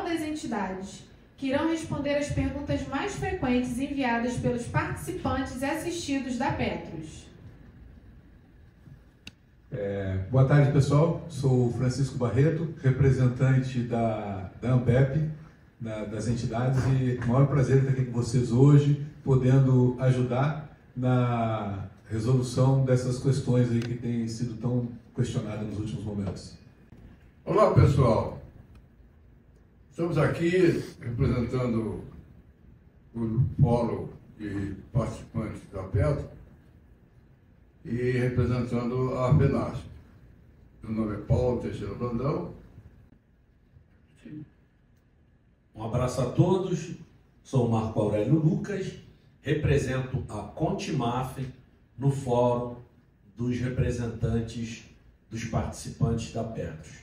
das entidades, que irão responder as perguntas mais frequentes enviadas pelos participantes e assistidos da Petros. Boa tarde, pessoal. Sou o Francisco Barreto, representante da ANPEP, das entidades, e o maior prazer estar aqui com vocês hoje, podendo ajudar na resolução dessas questões aí que têm sido tão questionadas nos últimos momentos. Olá, pessoal. Estamos aqui representando o fórum de participantes da Petros e representando a FENASP. Meu nome é Paulo Teixeira Brandão. Um abraço a todos, sou o Marco Aurélio Lucas, represento a Contimaf no fórum dos representantes dos participantes da Petros.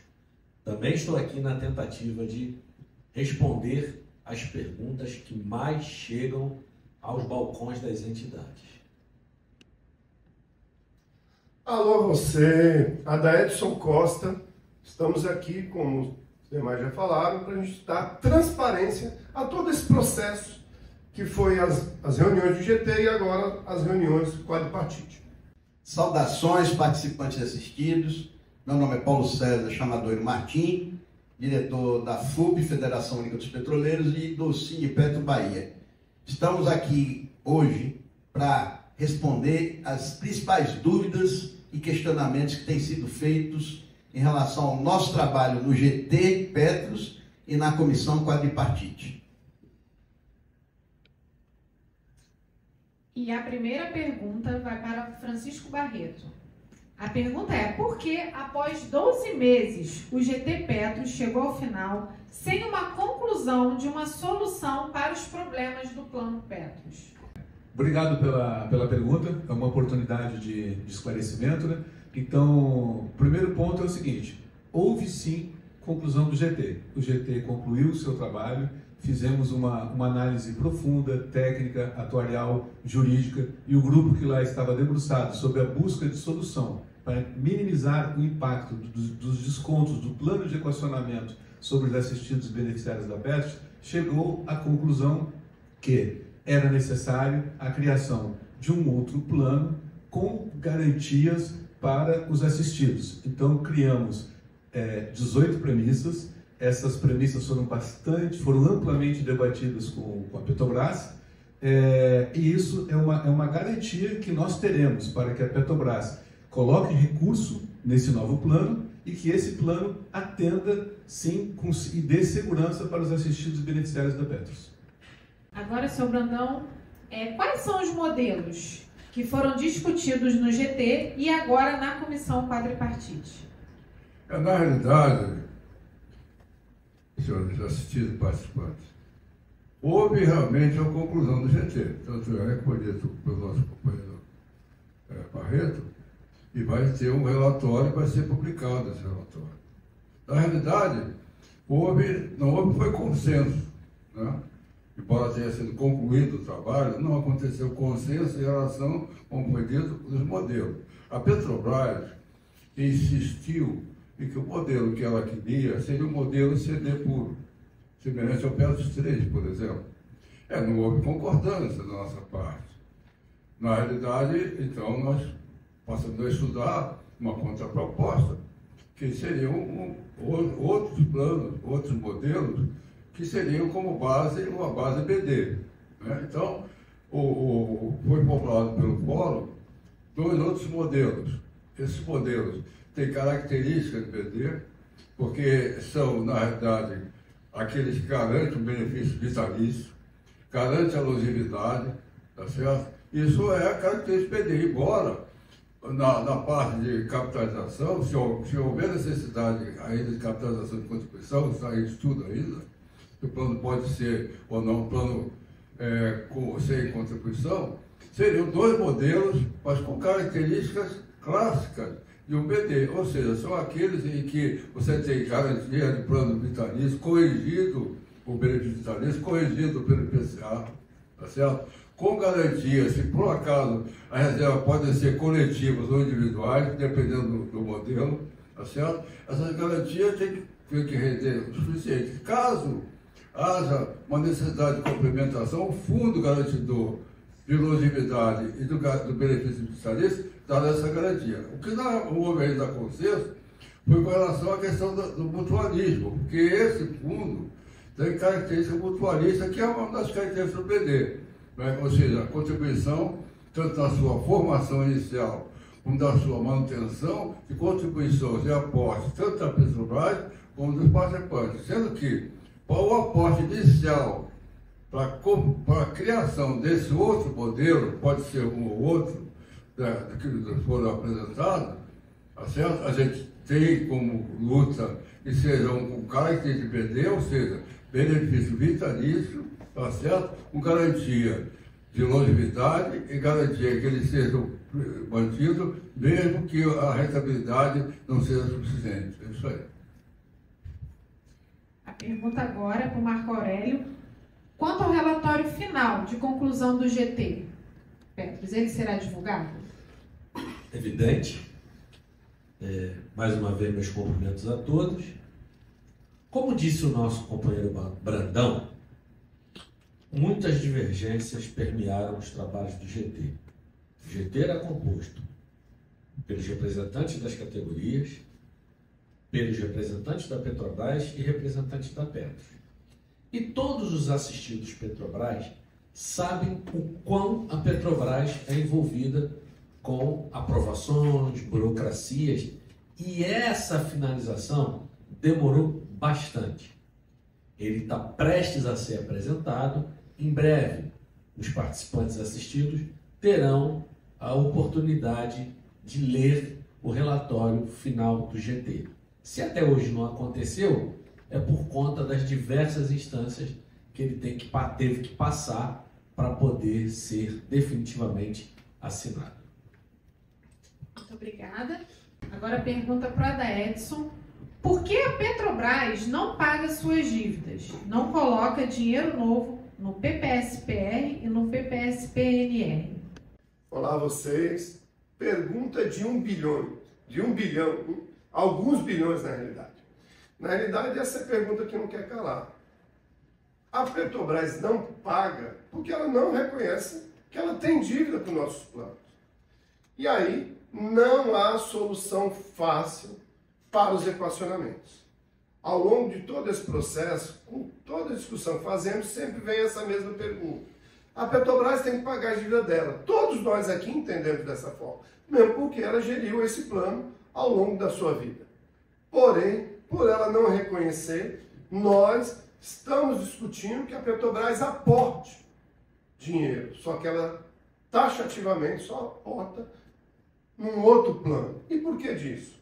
Também estou aqui na tentativa de responder as perguntas que mais chegam aos balcões das entidades. Alô você, Adaedson Costa, estamos aqui, como os demais já falaram, para a gente dar transparência a todo esse processo que foi as reuniões do GT e agora as reuniões quadripartite. Saudações, participantes assistidos. Meu nome é Paulo César Chamadoiro Martim, diretor da FUB, Federação Única dos Petroleiros, e do Sindipetro Bahia. Estamos aqui hoje para responder as principais dúvidas e questionamentos que têm sido feitos em relação ao nosso trabalho no GT Petros e na Comissão Quadripartite. E a primeira pergunta vai para Francisco Barreto. A pergunta é: por que, após 12 meses, o GT Petros chegou ao final sem uma conclusão de uma solução para os problemas do Plano Petros? Obrigado pela pergunta, é uma oportunidade de esclarecimento, né? Então, o primeiro ponto é o seguinte: houve sim conclusão do GT. O GT concluiu o seu trabalho, fizemos uma análise profunda, técnica, atuarial, jurídica, e o grupo que lá estava debruçado sobre a busca de solução para minimizar o impacto dos descontos do plano de equacionamento sobre os assistidos e beneficiários da Petros chegou à conclusão que era necessário a criação de um outro plano com garantias para os assistidos. Então, criamos 18 premissas. Essas premissas foram amplamente debatidas com a Petrobras, e isso é uma garantia que nós teremos para que a Petrobras coloque recurso nesse novo plano e que esse plano atenda, sim, e dê segurança para os assistidos e beneficiários da Petros. Agora, senhor Brandão, quais são os modelos que foram discutidos no GT e agora na Comissão Quadripartite? Na realidade, senhores assistidos e participantes, houve realmente a conclusão do GT. Tanto é que foi dito pelo nosso companheiro Barreto, e vai ter um relatório que vai ser publicado esse relatório. Na realidade, não houve foi consenso, né? Embora tenha sido concluído o trabalho, não aconteceu consenso em relação, como foi dito, dos modelos. A Petrobras insistiu em que o modelo que ela queria seria o modelo CD puro, semelhante ao Petros 3, por exemplo. Não houve concordância da nossa parte. Na realidade, então, nós passamos a estudar uma contraproposta, que seriam outros planos, outros modelos, que seriam como base uma base BD. Né? Então, foi formulado pelo fórum 2 outros modelos. Esses modelos têm características de BD, porque são, na realidade, aqueles que garantem o benefício vitalício, garantem a longevidade, tá certo? Isso é a característica de BD, embora na parte de capitalização, se houver necessidade ainda de capitalização de contribuição, está em estudo ainda, o plano pode ser ou não um plano sem contribuição, seriam 2 modelos, mas com características clássicas de um BD, ou seja, são aqueles em que você tem garantia de plano vitalício, corrigido o benefício vitalício, corrigido pelo IPCA, tá certo? Com garantia, se por acaso a reserva podem ser coletivas ou individuais, dependendo do modelo, tá certo? Essas garantias têm que render o suficiente. Caso haja uma necessidade de complementação, o fundo garantidor de longevidade e do benefício vitalício dá essa garantia. O que não houve ainda consenso foi com relação à questão do mutualismo, porque esse fundo tem característica mutualista, que é uma das características do BD, né? Ou seja, a contribuição, tanto na sua formação inicial como da sua manutenção, de contribuições e aportes, tanto da Petrobras como dos participantes, sendo que para o aporte inicial, para a criação desse outro modelo, pode ser um ou outro, que foram apresentados, a gente tem como luta que seja um caráter de BD, ou seja, benefício vitalício, tá certo? Com garantia de longevidade e garantia que eles sejam mantidos, mesmo que a rentabilidade não seja suficiente. É isso aí. A pergunta agora é para o Marco Aurélio. Quanto ao relatório final de conclusão do GT, Petros, ele será divulgado? Evidente. Mais uma vez, meus cumprimentos a todos. Como disse o nosso companheiro Brandão, muitas divergências permearam os trabalhos do GT. O GT era composto pelos representantes das categorias, pelos representantes da Petrobras e representantes da Petros. E todos os assistidos Petrobras sabem o quão a Petrobras é envolvida com aprovações, burocracias, e essa finalização demorou bastante. Ele está prestes a ser apresentado. Em breve, os participantes assistidos terão a oportunidade de ler o relatório final do GT. Se até hoje não aconteceu, é por conta das diversas instâncias que ele teve que passar para poder ser definitivamente assinado. Muito obrigada. Agora a pergunta para a da Edson. Por que a Petrobras não paga suas dívidas? Não coloca dinheiro novo no PPS-PR e no PPS-PNR? Olá a vocês. Pergunta de 1 bilhão. De 1 bilhão. Alguns bilhões na realidade. Na realidade, essa é a pergunta que não quer calar. A Petrobras não paga porque ela não reconhece que ela tem dívida com nossos planos. E aí, não há solução fácil para os equacionamentos. Ao longo de todo esse processo, com toda a discussão que fazemos, sempre vem essa mesma pergunta. A Petrobras tem que pagar a dívida dela. Todos nós aqui entendemos dessa forma, mesmo porque ela geriu esse plano ao longo da sua vida. Porém, por ela não reconhecer, nós estamos discutindo que a Petrobras aporte dinheiro, só que ela taxativamente só aporta num outro plano. E por que disso?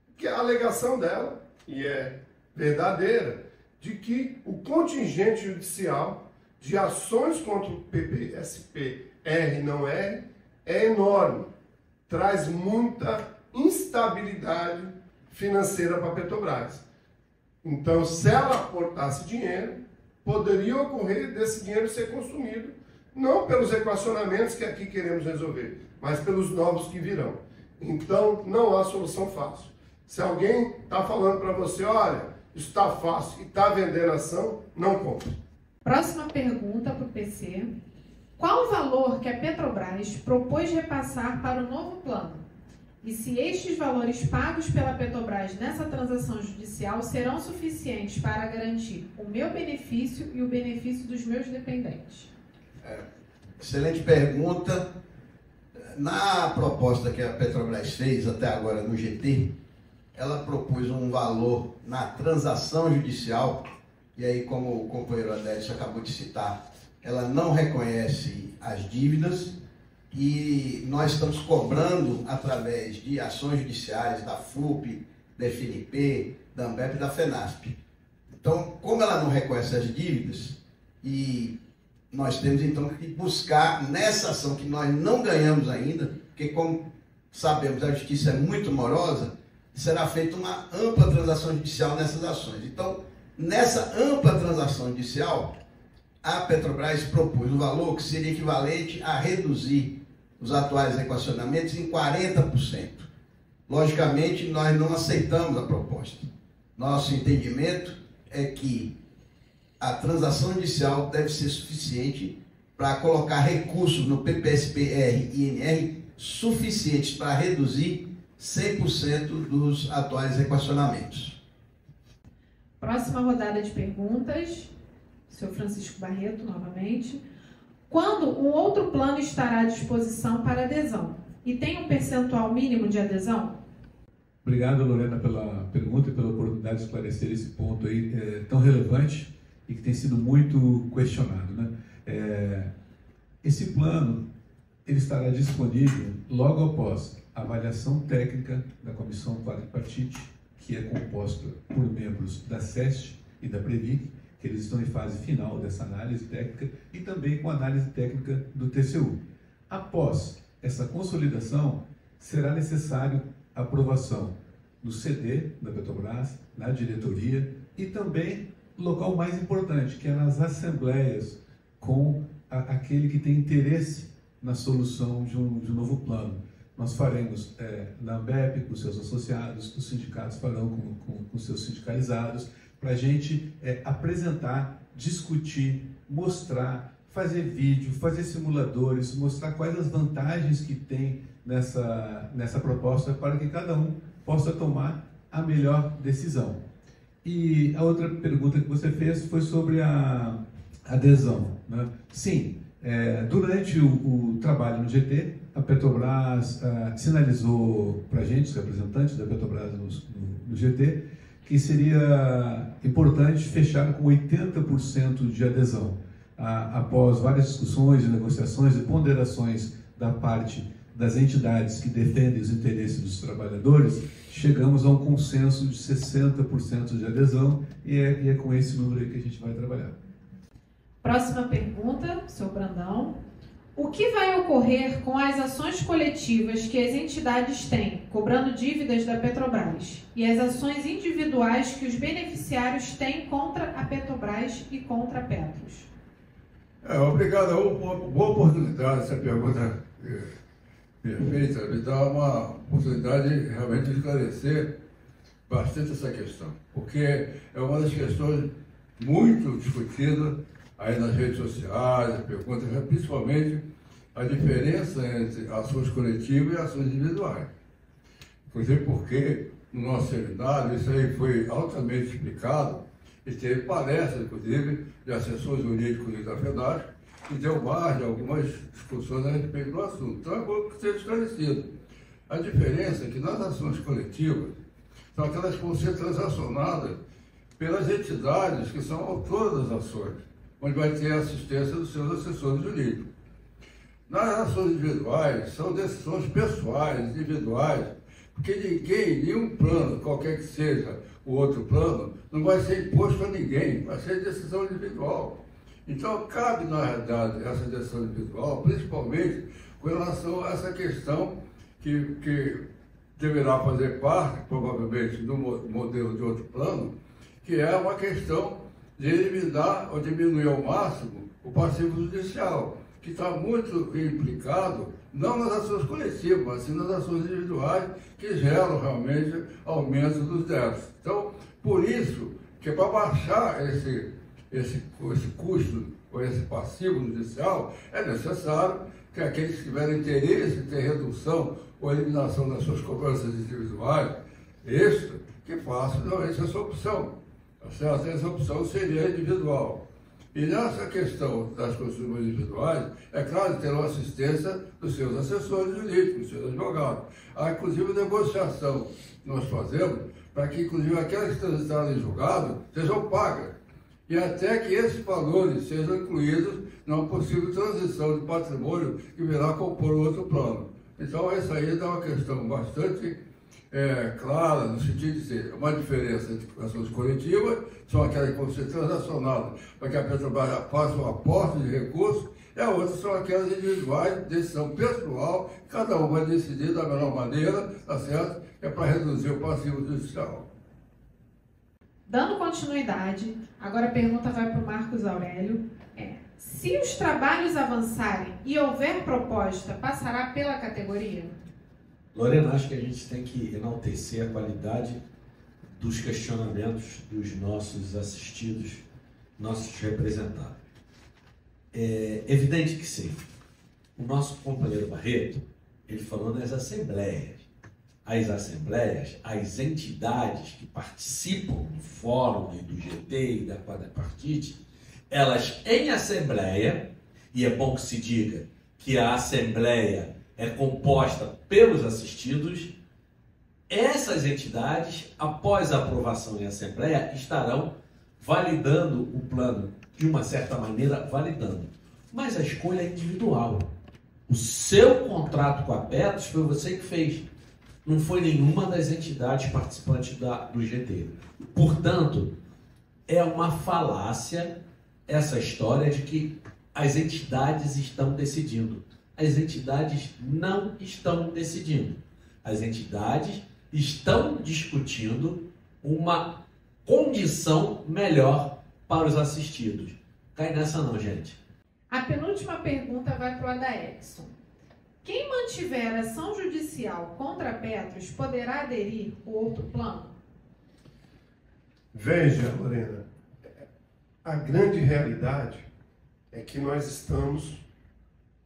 Porque a alegação dela, e é verdadeira, de que o contingente judicial de ações contra o PPSP R não R é enorme, traz muita instabilidade financeira para a Petrobras. Então, se ela aportasse dinheiro, poderia ocorrer desse dinheiro ser consumido, não pelos equacionamentos que aqui queremos resolver, mas pelos novos que virão. Então, não há solução fácil. Se alguém está falando para você, olha, isso está fácil e está vendendo ação, não compre. Próxima pergunta para o PC. Qual o valor que a Petrobras propôs repassar para o novo plano? E se estes valores pagos pela Petrobras nessa transação judicial serão suficientes para garantir o meu benefício e o benefício dos meus dependentes? Excelente pergunta. Na proposta que a Petrobras fez até agora no GT, ela propôs um valor na transação judicial, e aí, como o companheiro Adélio acabou de citar, ela não reconhece as dívidas, e nós estamos cobrando através de ações judiciais da FUP, da FNP, da ANBEP e da FENASP. Então, como ela não reconhece as dívidas, e nós temos então que buscar nessa ação que nós não ganhamos ainda, porque como sabemos a justiça é muito morosa, será feita uma ampla transação judicial nessas ações. Então, nessa ampla transação judicial, a Petrobras propôs um valor que seria equivalente a reduzir os atuais equacionamentos em 40%. Logicamente, nós não aceitamos a proposta. Nosso entendimento é que a transação inicial deve ser suficiente para colocar recursos no PPSPR e INR suficientes para reduzir 100% dos atuais equacionamentos. Próxima rodada de perguntas. Senhor Francisco Barreto, novamente. Quando um outro plano estará à disposição para adesão? E tem um percentual mínimo de adesão? Obrigado, Lorena, pela pergunta e pela oportunidade de esclarecer esse ponto aí tão relevante e que tem sido muito questionado, né? Esse plano ele estará disponível logo após a avaliação técnica da Comissão Quadripartite, que é composta por membros da SEST e da Previc, que eles estão em fase final dessa análise técnica, e também com a análise técnica do TCU. Após essa consolidação, será necessário a aprovação no CD da Petrobras, na diretoria e também local mais importante, que é nas assembleias com aquele que tem interesse na solução de um novo plano. Nós faremos na ANBEP com seus associados, os sindicatos farão com seus sindicalizados, para a gente apresentar, discutir, mostrar, fazer vídeo, fazer simuladores, mostrar quais as vantagens que tem nessa proposta para que cada um possa tomar a melhor decisão. E a outra pergunta que você fez foi sobre a adesão, né? Sim, durante o trabalho no GT, a Petrobras sinalizou para a gente, os representantes da Petrobras no GT, que seria importante fechar com 80% de adesão. Após várias discussões e negociações e ponderações da parte das entidades que defendem os interesses dos trabalhadores, chegamos a um consenso de 60% de adesão e é com esse número aí que a gente vai trabalhar. Próxima pergunta, senhor Brandão. O que vai ocorrer com as ações coletivas que as entidades têm, cobrando dívidas da Petrobras, e as ações individuais que os beneficiários têm contra a Petrobras e contra a Petros? Obrigado, é uma boa oportunidade, essa pergunta perfeita, me dá uma oportunidade de realmente esclarecer bastante essa questão, porque é uma das questões muito discutidas aí nas redes sociais, perguntas, principalmente a diferença entre ações coletivas e ações individuais. Inclusive porque no nosso seminário isso aí foi altamente explicado e teve palestras, inclusive, de assessores jurídicos da FENASC, que deu margem a algumas discussões a respeito do assunto. Então é bom que seja esclarecido. A diferença é que nas ações coletivas são aquelas que vão ser transacionadas pelas entidades que são autoras das ações, onde vai ter a assistência dos seus assessores jurídicos. Nas ações individuais, são decisões pessoais, individuais, porque nenhum plano, qualquer que seja o outro plano, não vai ser imposto a ninguém, vai ser decisão individual. Então, cabe, na realidade, essa decisão individual, principalmente com relação a essa questão que deverá fazer parte, provavelmente, do modelo de outro plano, que é uma questão de eliminar ou diminuir ao máximo o passivo judicial, que está muito implicado, não nas ações coletivas, mas sim nas ações individuais, que geram realmente aumento dos débitos. Então, por isso, que para baixar esse custo ou esse passivo judicial, é necessário que aqueles que tiverem interesse em ter redução ou eliminação das suas cobranças individuais, que façam realmente essa opção. Certo? Essa opção seria individual. E nessa questão das consumas individuais, é claro que terão assistência dos seus assessores jurídicos, dos seus advogados. Há, inclusive, negociação que nós fazemos para que, inclusive, aquelas que transitarem em julgado sejam pagas. E até que esses valores sejam incluídos numa possível transição de patrimônio que virá compor o outro plano. Então, essa aí é uma questão bastante clara, no sentido de ser uma diferença entre ações coletivas, são aquelas que vão ser transacionadas para que a Petrobras faça um aporte de recursos, e a outra são aquelas individuais, decisão pessoal, cada um vai decidir da melhor maneira, tá certo? É para reduzir o passivo judicial. Dando continuidade, agora a pergunta vai para o Marcos Aurélio. Se os trabalhos avançarem e houver proposta, passará pela categoria? Lorena, acho que a gente tem que enaltecer a qualidade dos questionamentos dos nossos assistidos nossos representados. É evidente que sim. O nosso companheiro Barreto, ele falou nas assembleias. As assembleias, as entidades que participam do fórum e do GT e da quadripartite, elas em assembleia, e é bom que se diga que a assembleia é composta pelos assistidos, essas entidades, após a aprovação em assembleia, estarão validando o plano, de uma certa maneira, validando. Mas a escolha é individual. O seu contrato com a Petros foi você que fez. Não foi nenhuma das entidades participantes do GT. Portanto, é uma falácia essa história de que as entidades estão decidindo. As entidades não estão decidindo. As entidades estão discutindo uma condição melhor para os assistidos. Cai nessa não, gente. A penúltima pergunta vai para o Adaedson. Quem mantiver ação judicial contra a Petros poderá aderir ao outro plano? Veja, Lorena, a grande realidade é que nós estamos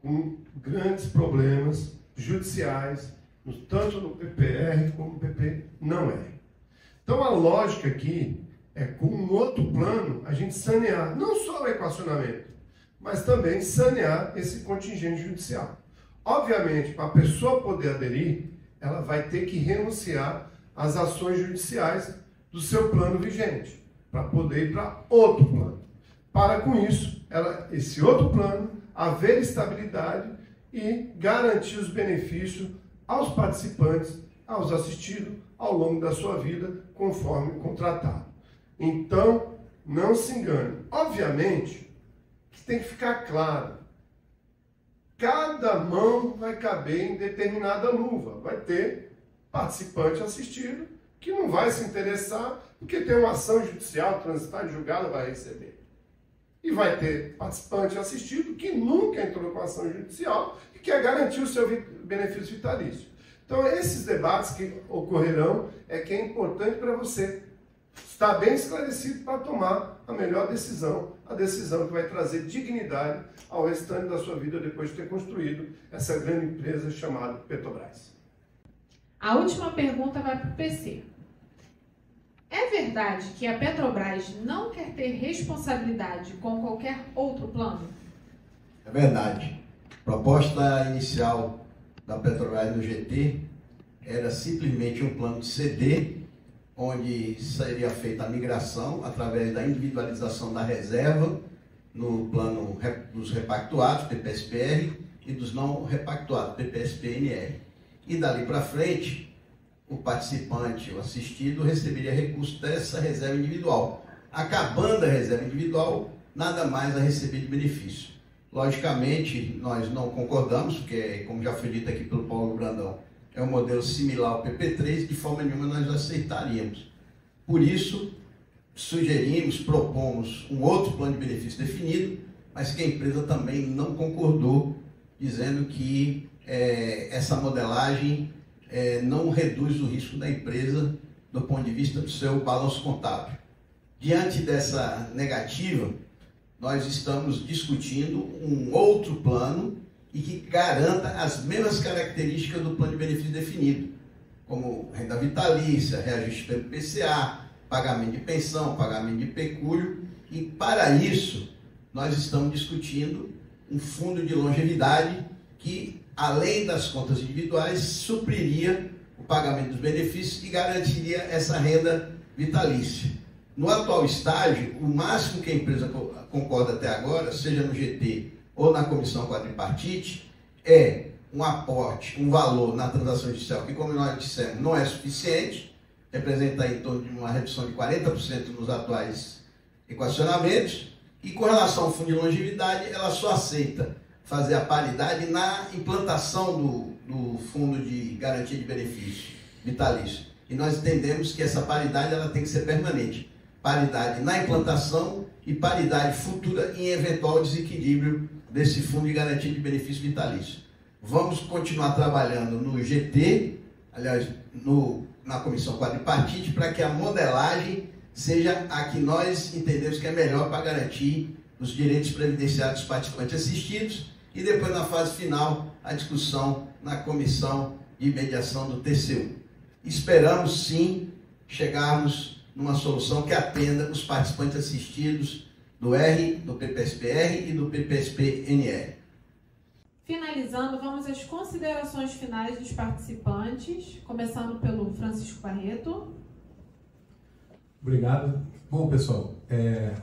com grandes problemas judiciais, tanto no PPR como no PP não é. Então a lógica aqui é com um outro plano a gente sanear não só o equacionamento, mas também sanear esse contingente judicial. Obviamente, para a pessoa poder aderir, ela vai ter que renunciar às ações judiciais do seu plano vigente, para poder ir para outro plano. Para com isso, esse outro plano, haver estabilidade e garantir os benefícios aos participantes, aos assistidos, ao longo da sua vida, conforme contratado. Então, não se engane. Obviamente, que tem que ficar claro. Cada mão vai caber em determinada luva. Vai ter participante assistido que não vai se interessar porque tem uma ação judicial transitada e julgada, vai receber. E vai ter participante assistido que nunca entrou com ação judicial e quer garantir o seu benefício vitalício. Então, esses debates que ocorrerão é que é importante para você estar bem esclarecido para tomar a melhor decisão, a decisão que vai trazer dignidade ao restante da sua vida depois de ter construído essa grande empresa chamada Petrobras. A última pergunta vai para o PC. É verdade que a Petrobras não quer ter responsabilidade com qualquer outro plano? É verdade. A proposta inicial da Petrobras no GT era simplesmente um plano de CD, onde seria feita a migração através da individualização da reserva no plano dos repactuados, PPSPR, e dos não repactuados, PPSPNR. E dali para frente, o participante, o assistido, receberia recurso dessa reserva individual. Acabando a reserva individual, nada mais a receber de benefício. Logicamente, nós não concordamos, porque, como já foi dito aqui pelo Paulo Brandão, é um modelo similar ao PP3, de forma nenhuma nós aceitaríamos. Por isso, sugerimos, propomos um outro plano de benefício definido, mas que a empresa também não concordou, dizendo que essa modelagem não reduz o risco da empresa do ponto de vista do seu balanço contábil. Diante dessa negativa, nós estamos discutindo um outro plano e que garanta as mesmas características do plano de benefício definido, como renda vitalícia, reajuste pelo IPCA, pagamento de pensão, pagamento de pecúlio, e para isso nós estamos discutindo um fundo de longevidade que, além das contas individuais, supriria o pagamento dos benefícios e garantiria essa renda vitalícia. No atual estágio, o máximo que a empresa concorda até agora, seja no GT ou na comissão quadripartite, é um aporte, um valor na transação judicial que, como nós dissemos, não é suficiente, representa em torno de uma redução de 40% nos atuais equacionamentos, e com relação ao fundo de longevidade, ela só aceita fazer a paridade na implantação do fundo de garantia de benefício vitalício. E nós entendemos que essa paridade ela tem que ser permanente. Paridade na implantação e paridade futura em eventual desequilíbrio desse fundo de garantia de benefício vitalício. Vamos continuar trabalhando no GT, aliás, na comissão quadripartite, para que a modelagem seja a que nós entendemos que é melhor para garantir os direitos previdenciários dos participantes assistidos e depois, na fase final, a discussão na comissão de mediação do TCU. Esperamos, sim, chegarmos numa solução que atenda os participantes assistidos do R, do PPSP-R e do PPSP-NR. Finalizando, vamos às considerações finais dos participantes, começando pelo Francisco Barreto. Obrigado. Bom, pessoal,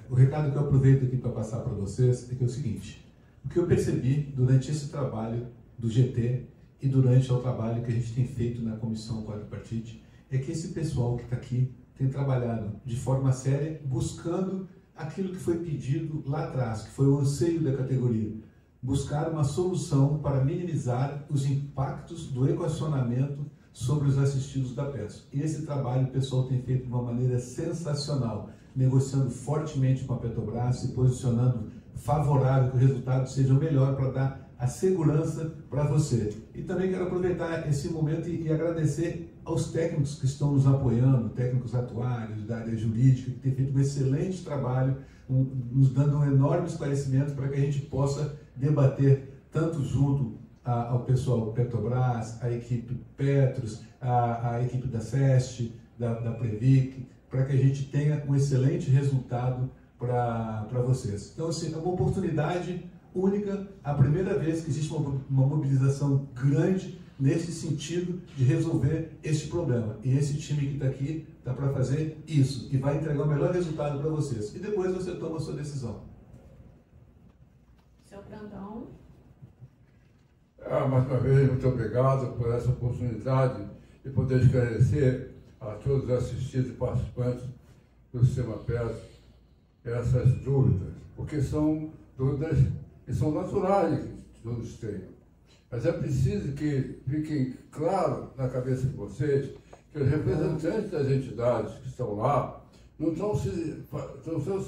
o recado que eu aproveito aqui para passar para vocês é que é o seguinte: o que eu percebi durante esse trabalho do GT e durante o trabalho que a gente tem feito na comissão quadripartite é que esse pessoal que está aqui tem trabalhado de forma séria, buscando aquilo que foi pedido lá atrás, que foi o anseio da categoria, buscar uma solução para minimizar os impactos do equacionamento sobre os assistidos da PES. E esse trabalho o pessoal tem feito de uma maneira sensacional, negociando fortemente com a Petrobras, se posicionando favorável que o resultado seja o melhor para dar a segurança para você. E também quero aproveitar esse momento e agradecer aos técnicos que estão nos apoiando, técnicos atuários, da área jurídica, que têm feito um excelente trabalho, nos dando um enorme esclarecimento para que a gente possa debater tanto junto ao pessoal Petrobras, a equipe Petros, a equipe da SEST, da Previc, para que a gente tenha um excelente resultado para vocês. Então, assim, é uma oportunidade única, a primeira vez que existe uma mobilização grande nesse sentido de resolver este problema. E esse time que está aqui está para fazer isso e vai entregar o melhor resultado para vocês. E depois você toma a sua decisão. Seu Brandão. Mais uma vez, muito obrigado por essa oportunidade de poder esclarecer a todos os assistidos e participantes do Sistema PES essas dúvidas, porque são dúvidas que são naturais que todos tenham. Mas é preciso que fiquem claro na cabeça de vocês que os representantes das entidades que estão lá não estão se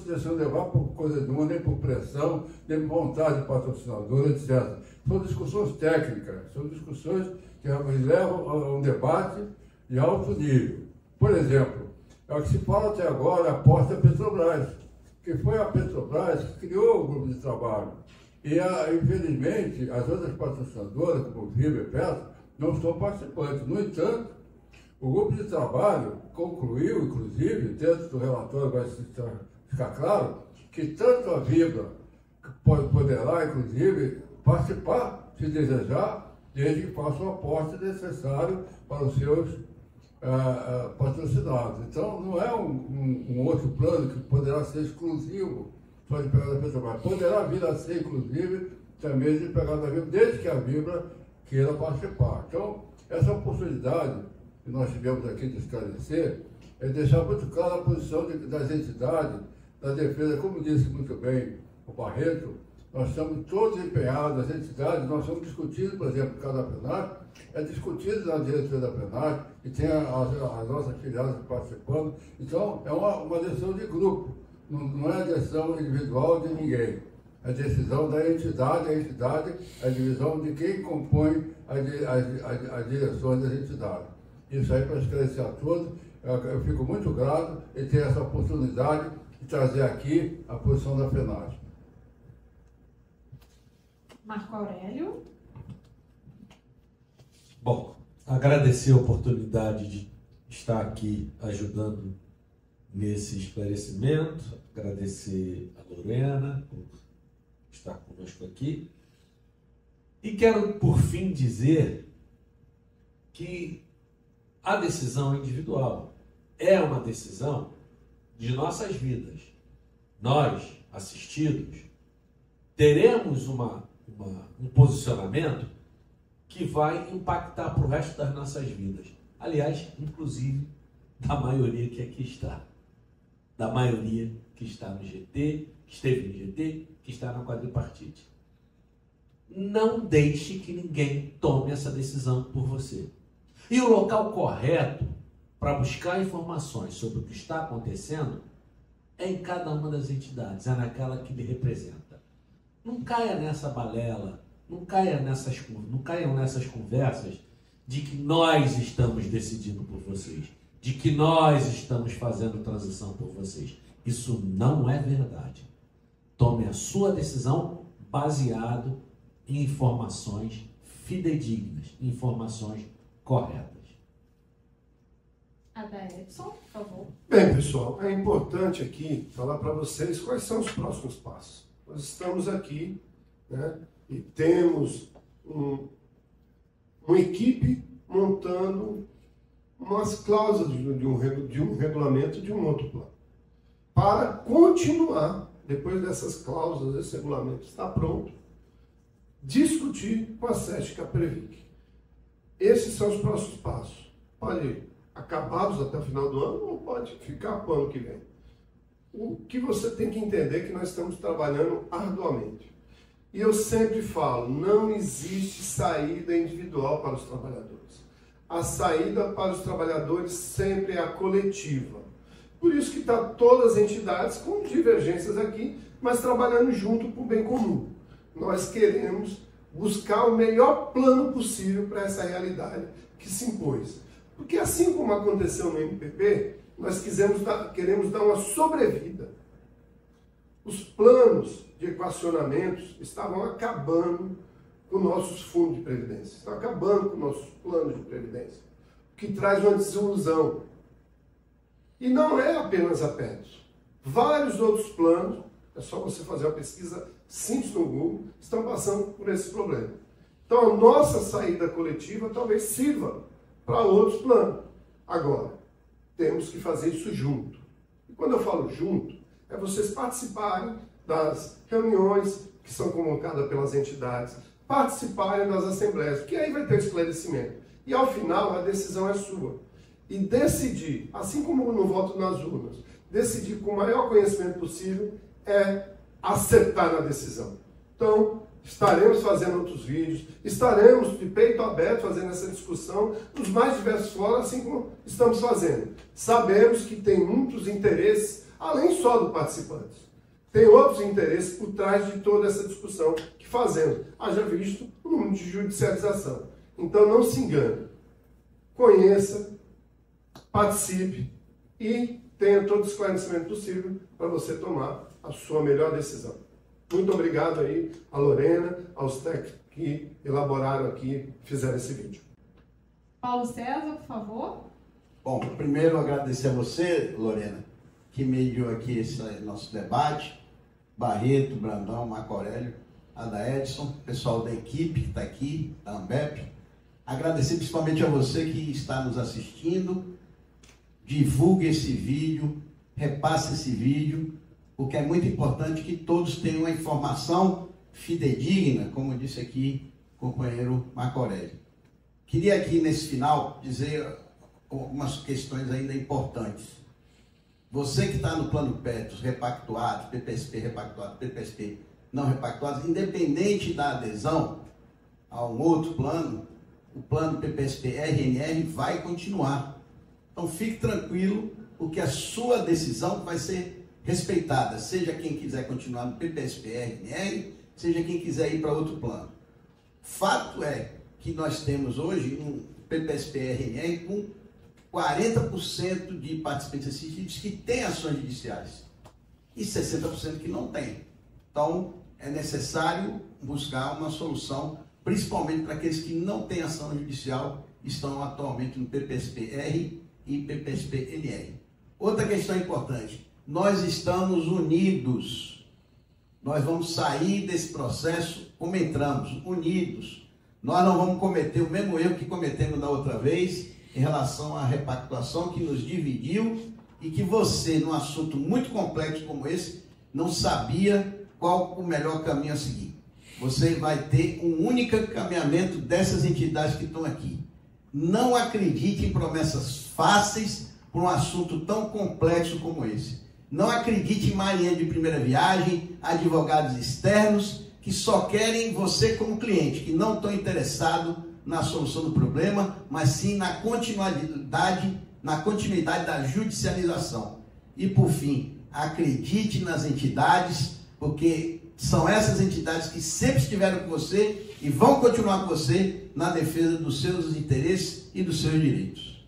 deixando levar por coisa nenhuma, nem por pressão, nem por vontade patrocinadora, etc. São discussões técnicas, são discussões que levam a um debate de alto nível. Por exemplo, é o que se fala até agora, a aposta da Petrobras, que foi a Petrobras que criou o grupo de trabalho. E, infelizmente, as outras patrocinadoras, como o Viva e Petro, não estão participantes. No entanto, o grupo de trabalho concluiu, inclusive, dentro do relatório vai ficar claro, que tanto a Vibra poderá, inclusive, participar, se desejar, desde que faça o aporte necessário para os seus patrocinados. Então, não é um outro plano que poderá ser exclusivo só de pegar da Petrobras. Poderá vir a ser, inclusive, também de pegar da Vibra, desde que a Vibra queira participar. Então, essa oportunidade que nós tivemos aqui de esclarecer é deixar muito clara a posição das entidades da defesa. Como disse muito bem o Barreto, nós estamos todos empenhados, as entidades, nós estamos discutindo, por exemplo, cada plenário, é discutido na diretoria da plenária, e tem as nossas filiadas participando. Então, é uma decisão de grupo, não é a decisão individual de ninguém. É a decisão da entidade, é a divisão de quem compõe as direções das entidades. Isso aí para esclarecer a todos, eu fico muito grato em ter essa oportunidade de trazer aqui a posição da FENAGE. Marco Aurélio. Bom, agradecer a oportunidade de estar aqui ajudando nesse esclarecimento, agradecer a Lorena por estar conosco aqui. E quero, por fim, dizer que a decisão individual é uma decisão de nossas vidas. Nós, assistidos, teremos um posicionamento que vai impactar para o resto das nossas vidas. Aliás, inclusive, da maioria que aqui está. Da maioria que está no GT, que esteve no GT, que está na quadripartite. Não deixe que ninguém tome essa decisão por você. E o local correto para buscar informações sobre o que está acontecendo é em cada uma das entidades, é naquela que lhe representa. Não caia nessa balela, não caiam nessas conversas de que nós estamos decidindo por vocês. de que nós estamos fazendo transição por vocês. Isso não é verdade. Tome a sua decisão baseado em informações fidedignas, informações corretas. Adaedson, por favor. Bem, pessoal, é importante aqui falar para vocês quais são os próximos passos. Nós estamos aqui, né, e temos uma equipe montando umas cláusulas de um regulamento de um outro plano. Para continuar, depois dessas cláusulas, esse regulamento está pronto, discutir com a SESC e a Previc. Esses são os próximos passos. Pode acabá-los até o final do ano ou pode ficar para o ano que vem. O que você tem que entender é que nós estamos trabalhando arduamente. E eu sempre falo, não existe saída individual para os trabalhadores. A saída para os trabalhadores sempre é a coletiva. Por isso que está todas as entidades com divergências aqui, mas trabalhando junto para o bem comum. Nós queremos buscar o melhor plano possível para essa realidade que se impôs. Porque assim como aconteceu no MPP, nós queremos dar uma sobrevida. Os planos de equacionamentos estavam acabando com nossos fundos de previdência, estão acabando com nossos planos de previdência, o que traz uma desilusão. E não é apenas a Petros. Vários outros planos, é só você fazer uma pesquisa simples no Google, estão passando por esse problema. Então a nossa saída coletiva talvez sirva para outros planos. Agora, temos que fazer isso junto. E quando eu falo junto, é vocês participarem das reuniões que são convocadas pelas entidades, participarem das assembleias, porque aí vai ter esclarecimento. E ao final a decisão é sua. E decidir, assim como no voto nas urnas, decidir com o maior conhecimento possível é acertar na decisão. Então, estaremos fazendo outros vídeos, estaremos de peito aberto fazendo essa discussão nos mais diversos fóruns, assim como estamos fazendo. Sabemos que tem muitos interesses, além só do participante. Tem outros interesses por trás de toda essa discussão que fazemos. Haja visto o número de judicialização. Então não se engane. Conheça, participe e tenha todo o esclarecimento possível para você tomar a sua melhor decisão. Muito obrigado aí a Lorena, aos técnicos que elaboraram aqui, fizeram esse vídeo. Paulo César, por favor. Bom, primeiro agradecer a você, Lorena, que mediou aqui esse nosso debate. Barreto, Brandão, Marco Aurélio, Adaedson, pessoal da equipe que está aqui, da Ambep. Agradecer principalmente a você que está nos assistindo. Divulgue esse vídeo, repasse esse vídeo, porque é muito importante que todos tenham uma informação fidedigna, como disse aqui o companheiro Marco Aurélio. Queria aqui nesse final dizer algumas questões ainda importantes. Você que está no plano Petros, repactuado, PPSP repactuado, PPSP não repactuado, independente da adesão a um outro plano, o plano PPSP RNR vai continuar. Então fique tranquilo, porque a sua decisão vai ser respeitada, seja quem quiser continuar no PPSP RNR, seja quem quiser ir para outro plano. Fato é que nós temos hoje um PPSP RNR com 40% de participantes assistidos que têm ações judiciais e 60% que não têm. Então, é necessário buscar uma solução, principalmente para aqueles que não têm ação judicial, estão atualmente no PPSP-R e PPSP-NR. Outra questão importante, nós estamos unidos. Nós vamos sair desse processo como entramos, unidos. Nós não vamos cometer o mesmo erro que cometemos da outra vez, em relação à repactuação que nos dividiu e que você, num assunto muito complexo como esse, não sabia qual o melhor caminho a seguir. Você vai ter um único encaminhamento dessas entidades que estão aqui. Não acredite em promessas fáceis para um assunto tão complexo como esse. Não acredite em marinheiro de primeira viagem, advogados externos que só querem você como cliente, que não estão interessados na solução do problema, mas sim na continuidade da judicialização. E por fim, acredite nas entidades, porque são essas entidades que sempre estiveram com você e vão continuar com você na defesa dos seus interesses e dos seus direitos.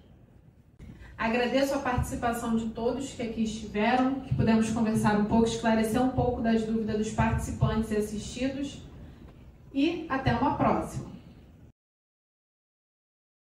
Agradeço a participação de todos que aqui estiveram, que pudemos conversar um pouco, esclarecer um pouco das dúvidas dos participantes e assistidos. E até uma próxima.